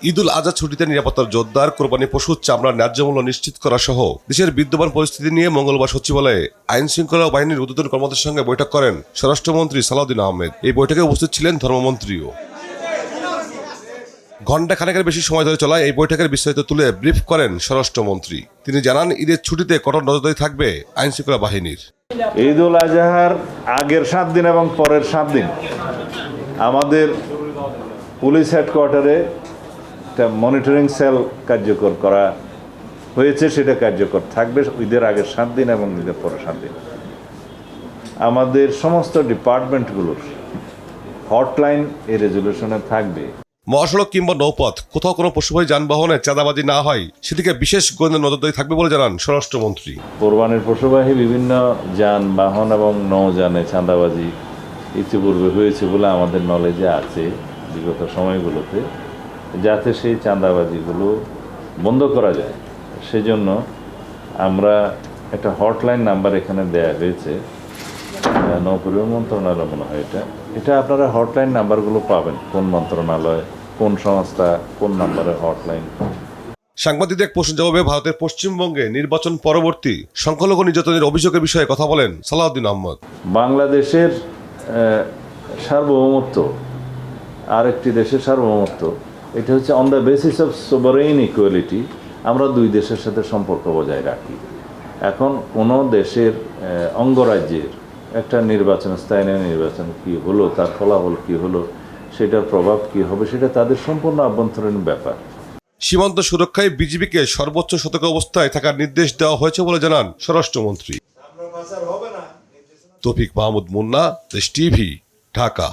ঈদুল আজহা ছুটিতে নিরাপত্তার জোরদার, কোরবানি পশুর চামড়ার ন্যায্য মূল্য নিশ্চিত করা সহ দেশের বিদ্যমান পরিস্থিতি নিয়ে মঙ্গলবার সচিবালয়ে আইন শৃঙ্খলা বাহিনীর ঊর্ধ্বতন কর্মকর্তাদের সঙ্গে বৈঠক করেন স্বরাষ্ট্রমন্ত্রী সালাউদ্দিন আহমেদ। এই বৈঠকে উপস্থিত ছিলেন ধর্মমন্ত্রীও। ঘণ্টাখানেকের বেশি সময় ধরে চলা এই বৈঠকের বিস্তারিত তুলে ব্রিফ করেন স্বরাষ্ট্রমন্ত্রী। তিনি জানান, ঈদের ছুটিতে কঠোর নজরদারি থাকবে আইন শৃঙ্খলা বাহিনীর। ঈদুল আজহার আগের 7 দিন এবং পরের 7 দিন আমাদের পুলিশ হেডকোয়ার্টারে একটা মনিটরিং সেল কার্যকর করা হয়েছে, সেটা কার্যকর থাকবে ঈদের আগের 7 দিন এবং ঈদের পরের 7 দিন। আমাদের সমস্ত ডিপার্টমেন্টগুলোর হটলাইন এই রেজুলেশনে থাকবে। মহাসড়ক কিংবা নৌপথ কোথাও কোনো পশুবাহী যানবাহনে চাঁদাবাজি না হয় সেদিকে বিশেষ গোয়েন্দা নজরদারি থাকবে বলে জানান স্বরাষ্ট্রমন্ত্রী। কোরবানির পশুবাহী বিভিন্ন যানবাহন এবং নৌযানে চাঁদাবাজি ইতিপূর্বে হয়েছে বলে আমাদের নলেজে আছে বিগত সময়গুলোতে, যাতে সেই চাঁদাবাজিগুলো বন্ধ করা যায় সেজন্য আমরা একটা হটলাইন নাম্বার এখানে দেয়া হয়েছে, নৌপরিবহন মন্ত্রণালয় মনে হয় এটা আপনারা হটলাইন নাম্বারগুলো পাবেন, কোন মন্ত্রণালয়, কোন সংস্থা, কোন নাম্বারে হটলাইন। সাংবাদিকদের এক প্রশ্নের জবাবে ভারতের পশ্চিমবঙ্গে নির্বাচন পরবর্তী সংখ্যালঘু নির্যাতনের অভিযোগের বিষয়ে কথা বলেন সালাউদ্দিন আহমেদ। বাংলাদেশের সার্বভৌমত্ব আরেকটি দেশের সার্বভৌমত্ব, এটা হচ্ছে on the basis of sovereign equality. আমরা দুই দেশের সাথে সম্পর্ক বজায় রাখি। এখন কোনো দেশের অঙ্গরাজ্যের একটা নির্বাচন, স্থায়ী নির্বাচন কি হলো, তার ফলাফল কি হলো, সেটার প্রভাব কি হবে, সেটা তাদের সম্পূর্ণ আভ্যন্তরীণ ব্যাপার। সীমান্ত সুরক্ষায় বিজিবিকে সর্বোচ্চ সতর্ক অবস্থায় থাকার নির্দেশ দেওয়া হয়েছে বলে জানান স্বরাষ্ট্রমন্ত্রী। তৌফিক মাহমুদ মুন্না, দেশ টিভি, ঢাকা।